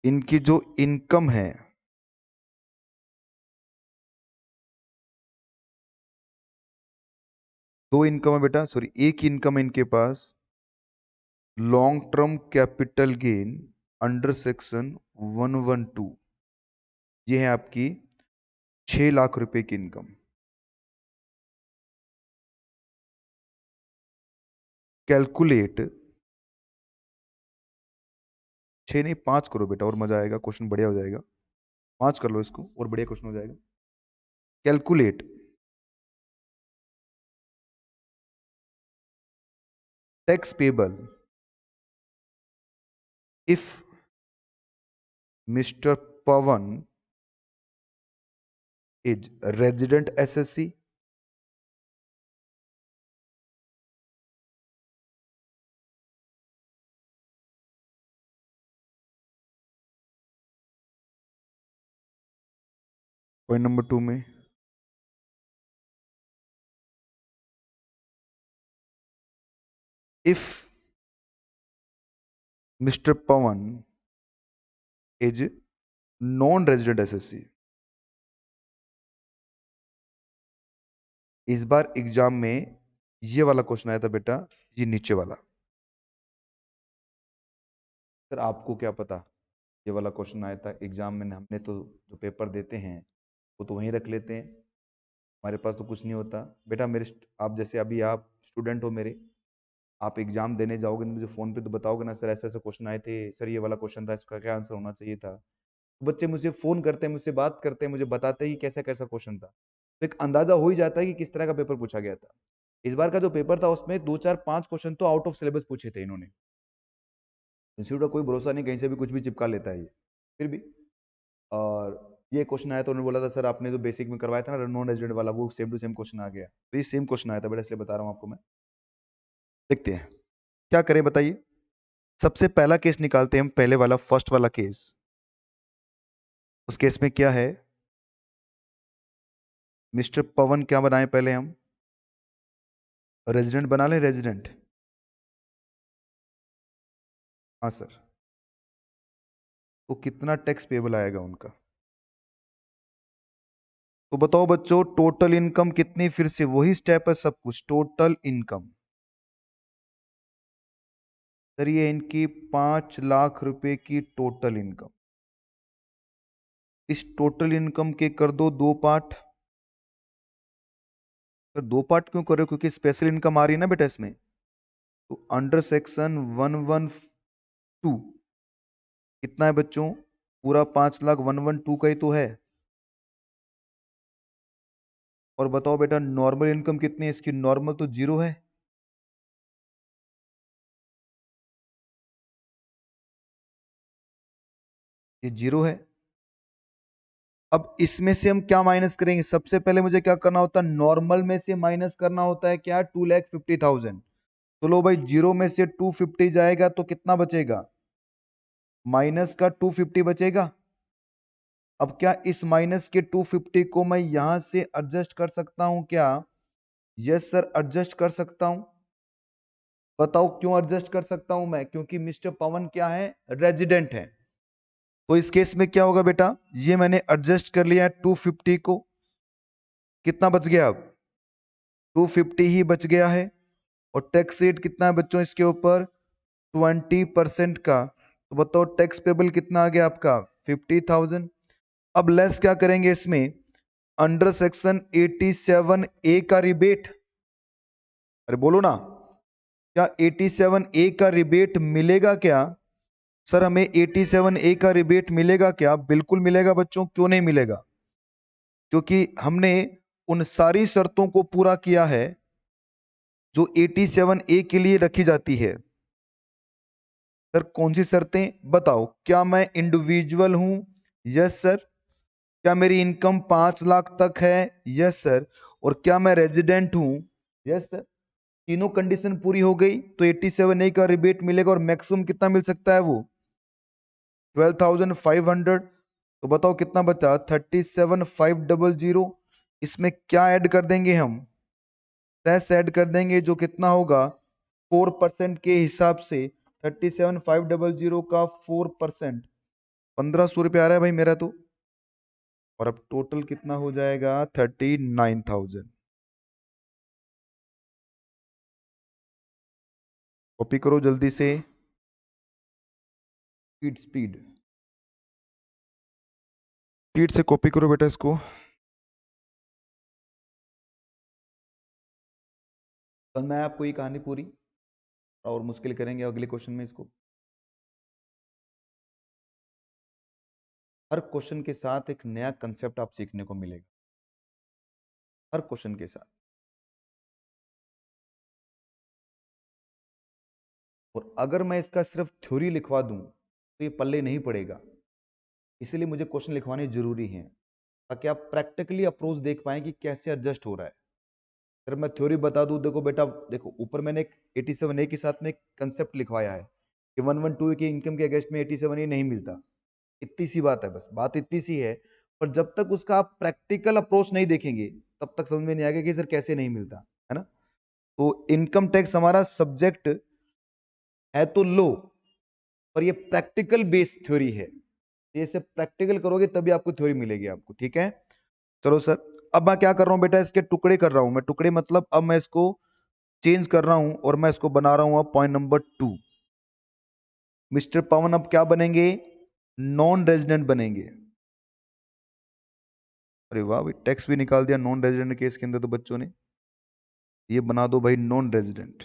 इनकी जो इनकम है, दो इनकम है बेटा, सॉरी एक इनकम है इनके पास, long term capital gain under section 112, ये है आपकी 6 लाख रुपए की इनकम। कैलकुलेट, 6 नहीं 5 करो बेटा, और मजा आएगा, क्वेश्चन बढ़िया हो जाएगा। 5 कर लो इसको, और बढ़िया क्वेश्चन हो जाएगा। Calculate tax payable if mister Pawan is resident SSC, point number 2 में if mister Pawan is non resident SSC. इस बार एग्जाम में ये वाला क्वेश्चन आया था बेटा, ये नीचे वाला। सर आपको क्या पता ये वाला क्वेश्चन आया था एग्जाम में? हमने तो जो पेपर देते हैं वो तो वहीं रख लेते हैं, हमारे पास तो कुछ नहीं होता बेटा। आप जैसे अभी आप स्टूडेंट हो मेरे, आप एग्जाम देने जाओगे मुझे फ़ोन पे तो बताओगे ना, सर ऐसे ऐसे क्वेश्चन आए थे, सर ये वाला क्वेश्चन था, इसका क्या आंसर होना चाहिए था। तो बच्चे मुझे फ़ोन करते हैं, मुझसे बात करते हैं, मुझे बताते ही कैसा कैसा क्वेश्चन था, तो एक अंदाजा हो ही जाता है कि किस तरह का पेपर पूछा गया था। इस बार का जो पेपर था उसमें 2 4 5 क्वेश्चन तो आउट ऑफ सिलेबस पूछे थे इन्होंने। इंस्टीट्यूट का कोई भरोसा नहीं, कहीं से भी कुछ भी चिपका लेता है ये, फिर भी। और ये क्वेश्चन आया तो उन्होंने बोला था सर आपने जो बेसिक में करवाया था ना नॉन रेजिडेंट वाला, वो सेम टू सेम क्वेश्चन आ गया। तो ये सेम क्वेश्चन आया था बेटा, इसलिए बता रहा हूँ आपको मैं। देखते हैं क्या करें बताइए। सबसे पहला केस निकालते हैं हम, पहले वाला फर्स्ट वाला केस। उस केस में क्या है, मिस्टर पवन क्या बनाए पहले हम, रेजिडेंट बना लें, रेजिडेंट। हाँ सर। तो कितना टैक्स पेबल आएगा उनका, तो बताओ बच्चों टोटल इनकम कितनी, फिर से वही स्टेप है सब कुछ, टोटल इनकम। सर ये इनकी 5 लाख रुपए की टोटल इनकम। इस टोटल इनकम के कर दो 2 पार्ट। सर 2 पार्ट क्यों कर रहे हो, क्योंकि स्पेशल इनकम आ रही है ना बेटा इसमें। तो अंडर सेक्शन 112 कितना है बच्चों, पूरा 5 लाख 112 का ही तो है। और बताओ बेटा नॉर्मल इनकम कितनी है इसकी, नॉर्मल तो 0 है। ये 0 है। अब इसमें से हम क्या माइनस करेंगे, सबसे पहले मुझे क्या करना होता है, नॉर्मल में से माइनस करना होता है क्या, 2,50,000। तो लो भाई 0 में से 250 जाएगा तो कितना बचेगा, माइनस का 250 बचेगा। अब क्या इस माइनस के 250 को मैं यहां से एडजस्ट कर सकता हूं क्या, यस सर एडजस्ट कर सकता हूं। बताओ क्यों एडजस्ट कर सकता हूं मैं, क्योंकि मिस्टर पवन क्या है, रेजिडेंट है। तो इस केस में क्या होगा बेटा, ये मैंने एडजस्ट कर लिया है 250 को, कितना बच गया अब 250 ही बच गया है। और टैक्स रेट कितना है बच्चों इसके ऊपर, 20% का। तो बताओ टैक्स पेबल कितना आ गया आपका 50,000। अब लेस क्या करेंगे इसमें, अंडर सेक्शन 87A का रिबेट। अरे बोलो ना, क्या 87A का रिबेट मिलेगा क्या, सर हमें 87A का रिबेट मिलेगा क्या, बिल्कुल मिलेगा बच्चों, क्यों नहीं मिलेगा, क्योंकि हमने उन सारी शर्तों को पूरा किया है जो 87A के लिए रखी जाती है। सर कौन सी शर्तें बताओ, क्या मैं इंडिविजुअल हूं, यस सर। क्या मेरी इनकम 5 लाख तक है, यस सर। और क्या मैं रेजिडेंट हूं, यस सर। तीनों कंडीशन पूरी हो गई तो 87A का रिबेट मिलेगा, और मैक्सिमम कितना मिल सकता है वो 12,500। तो बताओ कितना बचा 37,500। इसमें क्या ऐड कर देंगे हम, सेस ऐड कर देंगे, जो कितना होगा 4% के हिसाब से 37,500 का 4% 1,500 रुपये आ रहा है भाई मेरा तो। और अब टोटल कितना हो जाएगा 39,000। कॉपी करो जल्दी से, स्पीड स्पीड स्पीड से कॉपी करो बेटा इसको। समझ में आया आपको ये कहानी पूरी, और मुश्किल करेंगे अगले क्वेश्चन में इसको। हर क्वेश्चन के साथ एक नया कंसेप्ट आप सीखने को मिलेगा, हर क्वेश्चन के साथ। और अगर मैं इसका सिर्फ थ्योरी लिखवा दूं तो ये पल्ले नहीं पड़ेगा, इसलिए मुझे क्वेश्चन लिखवाने जरूरी हैं, ताकि आप प्रैक्टिकली अप्रोच देख पाएं कि कैसे एडजस्ट हो रहा है। अगर मैं थ्योरी बता दूं, देखो बेटा, देखो ऊपर मैंने एक 87A के साथ में एक कंसेप्ट लिखवाया है कि 112 की इनकम के अगेंस्ट में 87A नहीं मिलता। इतनी सी बात है, बस बात इतनी सी है। पर जब तक उसका आप प्रैक्टिकल अप्रोच नहीं देखेंगे तब तक समझ में नहीं आएगा कि सर कैसे नहीं मिलता, है ना। तो इनकम टैक्स हमारा सब्जेक्ट है तो लो, पर ये प्रैक्टिकल बेस्ड थ्योरी है। ये से प्रैक्टिकल करोगे तभी आपको थ्योरी मिलेगी आपको, ठीक है। चलो सर, अब मैं क्या कर रहा हूं बेटा, इसके टुकड़े कर रहा हूं मैं। टुकड़े मतलब अब मैं इसको चेंज कर रहा हूं और मैं इसको बना रहा हूं अब पॉइंट नंबर 2। मिस्टर पवन अब क्या बनेंगे, नॉन रेजिडेंट बनेंगे। अरे वाह भाई, टैक्स भी निकाल दिया नॉन रेजिडेंट केस के अंदर तो बच्चों ने। ये बना दो भाई नॉन रेजिडेंट।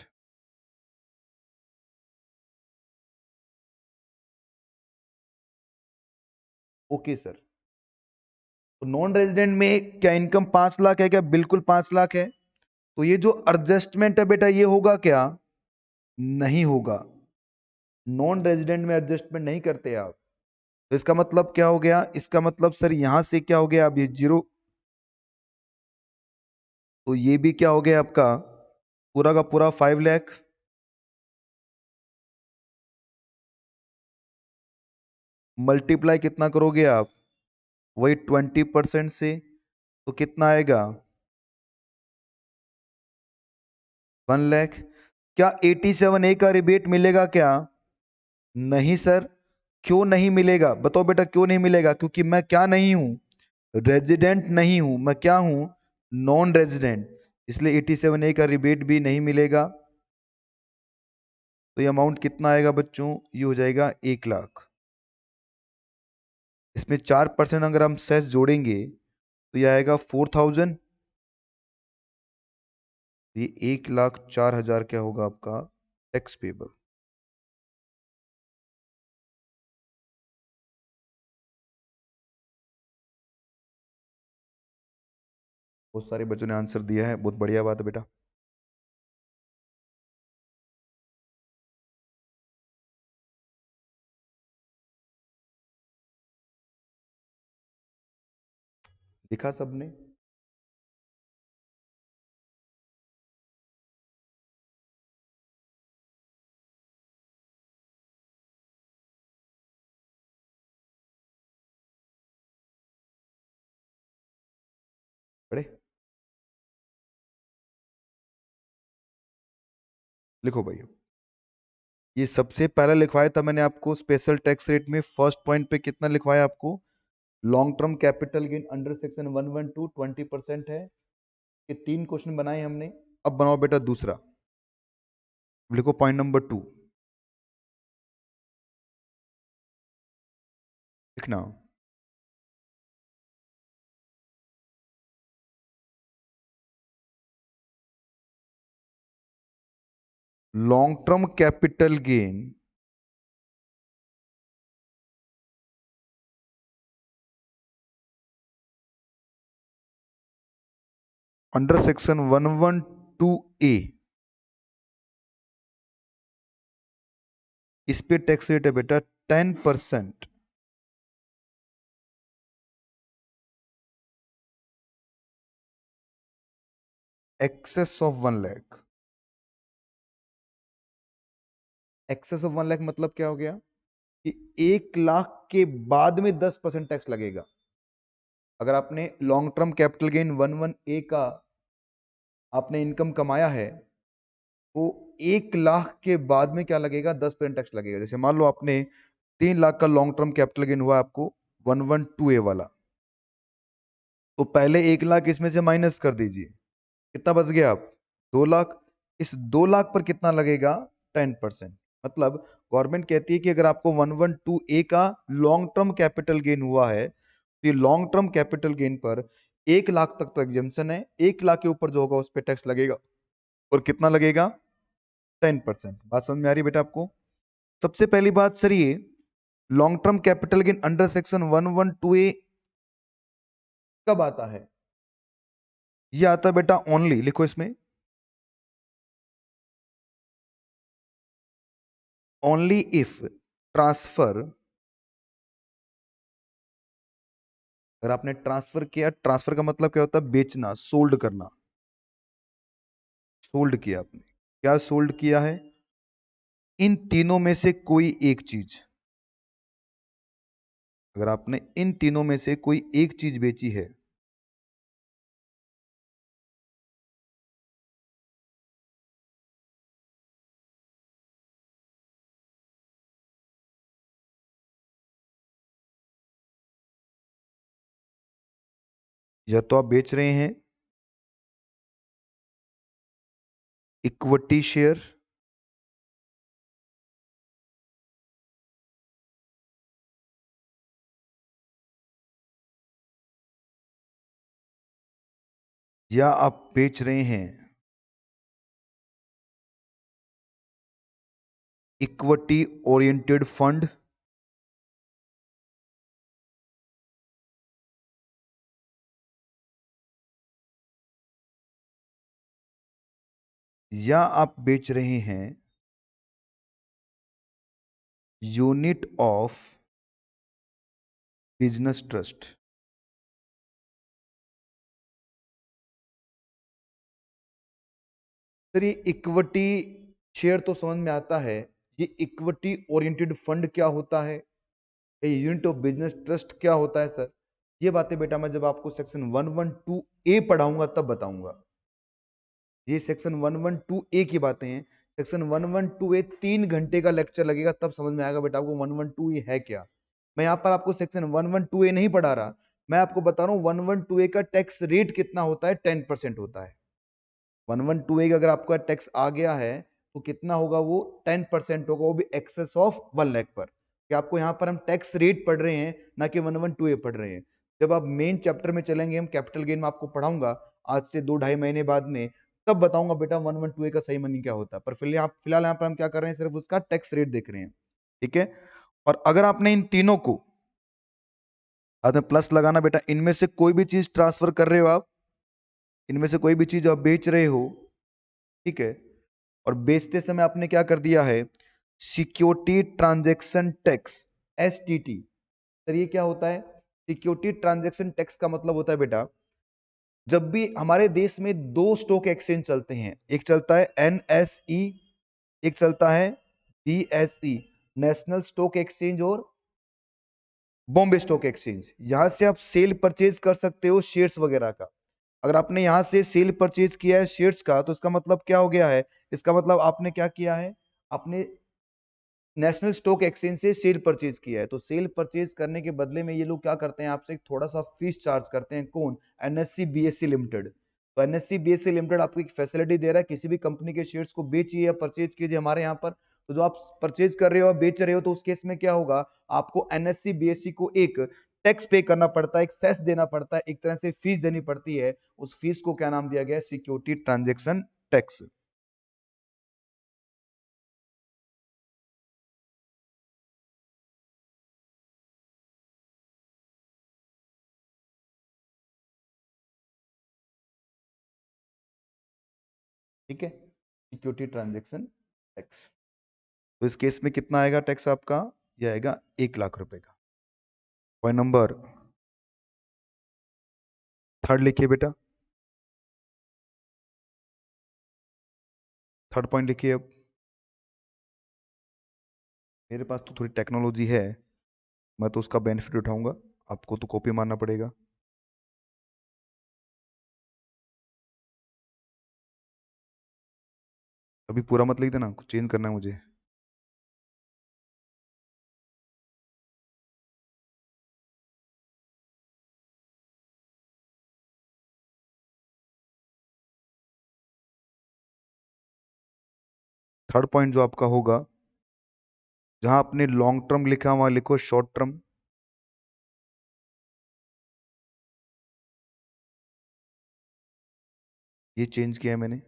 ओके सर, तो नॉन रेजिडेंट में क्या इनकम 5 लाख है क्या, बिल्कुल 5 लाख है। तो ये जो एडजस्टमेंट है बेटा ये होगा क्या, नहीं होगा। नॉन रेजिडेंट में एडजस्टमेंट नहीं करते आप। तो इसका मतलब क्या हो गया, इसका मतलब सर यहां से क्या हो गया, अब ये 0, तो ये भी क्या हो गया आपका पूरा का पूरा 5 लाख। मल्टीप्लाई कितना करोगे आप, वही 20% से, तो कितना आएगा 1 लाख। क्या 87A का रिबेट मिलेगा क्या, नहीं सर। क्यों नहीं मिलेगा, बताओ बेटा क्यों नहीं मिलेगा, क्योंकि मैं क्या नहीं हूं, रेजिडेंट नहीं हूं, मैं क्या हूं, नॉन रेजिडेंट। इसलिए 87A का रिबेट भी नहीं मिलेगा। तो ये अमाउंट कितना आएगा बच्चों, ये हो जाएगा 1 लाख। इसमें 4% अगर हम सेस जोड़ेंगे तो ये आएगा 4000। ये 1,04,000 क्या होगा आपका टैक्स पेबल। बहुत सारे बच्चों ने आंसर दिया है, बहुत बढ़िया बात है बेटा। लिखा सबने, पढ़े, लिखो भाई। ये सबसे पहले लिखवाया था मैंने आपको स्पेशल टैक्स रेट में, फर्स्ट पॉइंट पे कितना लिखवाया आपको, long term capital gain under section 112 20% है। ये 3 क्वेश्चन बनाए हमने। अब बनाओ बेटा दूसरा, लिखो पॉइंट नंबर 2 लिखना। Long term capital gain under section 112A, इस पे टैक्स रेट है बेटा 10%। Excess of 1 lakh. Excess of 1 lakh मतलब क्या हो गया कि 1 लाख के बाद में 10% टैक्स लगेगा। अगर आपने long term capital gain 11A का आपने इनकम कमाया है तो 1 लाख के बाद में क्या लगेगा, 10% टैक्स लगेगा। जैसे मान लो आपने 3 लाख का लॉन्ग टर्म कैपिटल गेन हुआ आपको 112A वाला, तो पहले 1 लाख इसमें से माइनस कर दीजिए, कितना बच गया आप 2 लाख। इस 2 लाख पर कितना लगेगा 10%। मतलब गवर्नमेंट कहती है कि अगर आपको 112A का लॉन्ग टर्म कैपिटल गेन हुआ है तो ये लॉन्ग टर्म कैपिटल गेन पर 1 लाख तक तो एग्जेम्पशन है, 1 लाख के ऊपर जो होगा उस पर टैक्स लगेगा। और कितना लगेगा 10%। बात समझ में आ रही है बेटा आपको। सबसे पहली बात सर, ये long term capital gain under section 112A कब आता है, ये आता है बेटा ओनली, लिखो इसमें, only if transfer अगर आपने ट्रांसफर किया, ट्रांसफर का मतलब क्या होता है? बेचना, सोल्ड करना। सोल्ड किया आपने, क्या सोल्ड किया है? इन तीनों में से कोई एक चीज। अगर आपने इन तीनों में से कोई एक चीज बेची है, या तो आप बेच रहे हैं इक्विटी शेयर, या आप बेच रहे हैं इक्विटी ओरिएंटेड फंड, या आप बेच रहे हैं unit of business trust. Sir ये इक्विटी शेयर तो समझ में आता है, ये इक्विटी ओरिएंटेड फंड क्या होता है, ये यूनिट ऑफ बिजनेस ट्रस्ट क्या होता है? सर ये बातें बेटा मैं जब आपको सेक्शन 112 ए पढ़ाऊंगा तब बताऊंगा। ये सेक्शन 112 ए की बातें हैं। सेक्शन 112 ए 3 घंटे का लेक्चर लगेगा तब समझ में आएगा बेटा आपको 112 ए है क्या। मैं यहाँ पर आपको सेक्शन 112 ए नहीं पढ़ा रहा, मैं आपको बता रहा हूँ 112 ए का टैक्स रेट कितना होता है, 10% होता है। 112 का अगर आपका टैक्स आ गया है तो कितना होगा? वो 10% होगा, वो भी एक्सेस ऑफ 1 लाख पर। कि आपको यहाँ पर हम टैक्स रेट पढ़ रहे हैं, ना कि 112 पढ़ रहे हैं। जब आप मेन चैप्टर में चलेंगे, हम कैपिटल गेन में आपको पढ़ाऊंगा आज से 2-2.5 महीने बाद में, तब बताऊंगा बेटा 112 का सही मीनिंग क्या होता है। पर फिलहाल यहाँ पर हम क्या कर रहे हैं, सिर्फ उसका टैक्स रेट देख रहे हैं, ठीक है। और अगर आपने इन तीनों को बाद में प्लस लगाना बेटा, इनमें से कोई भी चीज ट्रांसफर कर रहे हो आप, इनमें से कोई भी चीज आप बेच रहे हो, ठीक है, और बेचते समय आपने क्या कर दिया है, security transaction tax, STT. Sir ये क्या होता है? सिक्योरिटी ट्रांजैक्शन टैक्स का मतलब होता है बेटा, जब भी हमारे देश में 2 स्टॉक एक्सचेंज चलते हैं, एक चलता है एनएसई, एक चलता है बीएसई, नेशनल स्टॉक एक्सचेंज और बॉम्बे स्टॉक एक्सचेंज। यहां से आप सेल परचेज कर सकते हो शेयर्स वगैरह का। अगर आपने यहां से सेल परचेज किया है शेयर्स का, तो इसका मतलब क्या हो गया है? इसका मतलब आपने क्या किया है, आपने नेशनल स्टॉक एक्सचेंज से सेल परचेज किया है। तो सेल परचेज करने के बदले में ये लोग क्या करते हैं, आपसे एक थोड़ा सा फीस चार्ज करते हैं। कौन? NSC BSc limited. तो एनएससी बीएससी लिमिटेड आपको एक फैसिलिटी दे रहा है, किसी भी कंपनी के शेयर्स को बेचिए या परचेज कीजिए हमारे यहाँ पर। तो जो आप परचेज कर रहे हो, आप बेच रहे हो, तो उस केस में क्या होगा, आपको एनएससी बीएससी को एक टैक्स पे करना पड़ता है, एक सेस देना पड़ता है, एक तरह से फीस देनी पड़ती है। उस फीस को क्या नाम दिया गया है? Security transaction tax. ठीक है, सिक्योरिटी ट्रांजेक्शन टैक्स। तो इस केस में कितना आएगा टैक्स आपका? ये आएगा 1 लाख रुपए का। पॉइंट नंबर 3 लिखिए बेटा, 3 पॉइंट लिखिए। अब मेरे पास तो थोड़ी टेक्नोलॉजी है, मैं तो उसका बेनिफिट उठाऊंगा, आपको तो कॉपी मारना पड़ेगा। अभी पूरा मत लिख देना, कुछ चेंज करना है मुझे। थर्ड पॉइंट जो आपका होगा, जहां आपने लॉन्ग टर्म लिखा वहां लिखो शॉर्ट टर्म। ये चेंज किया है मैंने।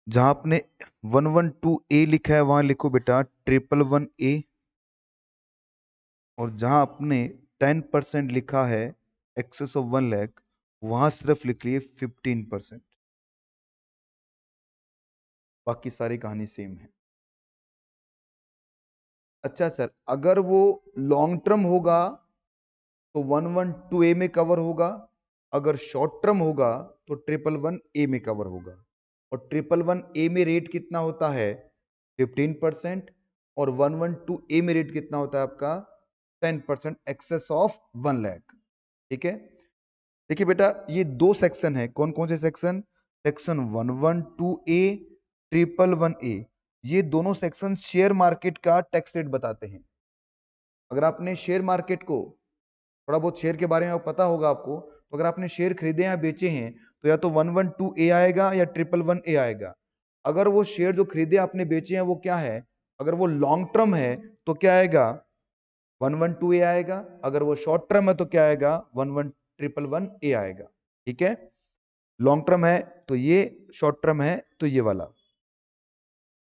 जहां आपने 112 ए लिखा है वहां लिखो बेटा 111 ए। और जहां आपने 10% लिखा है एक्सेस ऑफ 1 लाख, वहां सिर्फ लिख लिए 15%। बाकी सारी कहानी सेम है। अच्छा सर, अगर वो लॉन्ग टर्म होगा तो 112A में कवर होगा, अगर शॉर्ट टर्म होगा तो 111A में कवर होगा। और 111A में रेट कितना होता है 15%, और 112A में रेट कितना होता है आपका 10% एक्सेस ऑफ 1 लाख। ठीक है, देखिए बेटा ये दो सेक्शन है, कौन कौन से सेक्शन, सेक्शन 112A 111A, ये दोनों सेक्शन शेयर मार्केट का टैक्स रेट बताते हैं। अगर आपने शेयर मार्केट को थोड़ा बहुत शेयर के बारे में पता होगा आपको, तो अगर आपने शेयर खरीदे या बेचे हैं तो या तो 112A आएगा या 111A आएगा। अगर वो शेयर जो खरीदे आपने बेचे हैं वो क्या है, अगर वो लॉन्ग टर्म है तो क्या आएगा 112A आएगा, अगर वो शॉर्ट टर्म है तो क्या आएगा 111A आएगा। ठीक है, लॉन्ग टर्म है तो ये, शॉर्ट टर्म है तो ये वाला।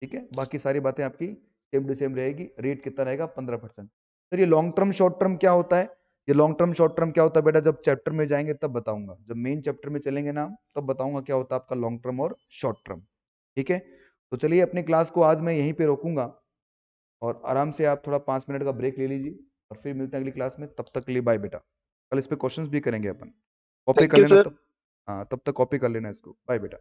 ठीक है, बाकी सारी बातें आपकी सेम टू सेम रहेगी। रेट कितना रहेगा 15%। सर ये लॉन्ग टर्म शॉर्ट टर्म क्या होता है, ये लॉन्ग टर्म शॉर्ट टर्म क्या होता है बेटा, जब चैप्टर में जाएंगे तब बताऊंगा, जब मेन चैप्टर में चलेंगे ना तब बताऊंगा क्या होता है आपका लॉन्ग टर्म और शॉर्ट टर्म। ठीक है, तो चलिए अपनी क्लास को आज मैं यहीं पे रोकूंगा और आराम से आप थोड़ा 5 मिनट का ब्रेक ले लीजिए और फिर मिलते हैं अगली क्लास में। तब तक के लिए बाय बेटा, कल इस पे क्वेश्चंस भी करेंगे अपन, कॉपी Thank कर you, लेना sir. तब, हाँ तब तक कॉपी कर लेना इसको। बाय बेटा।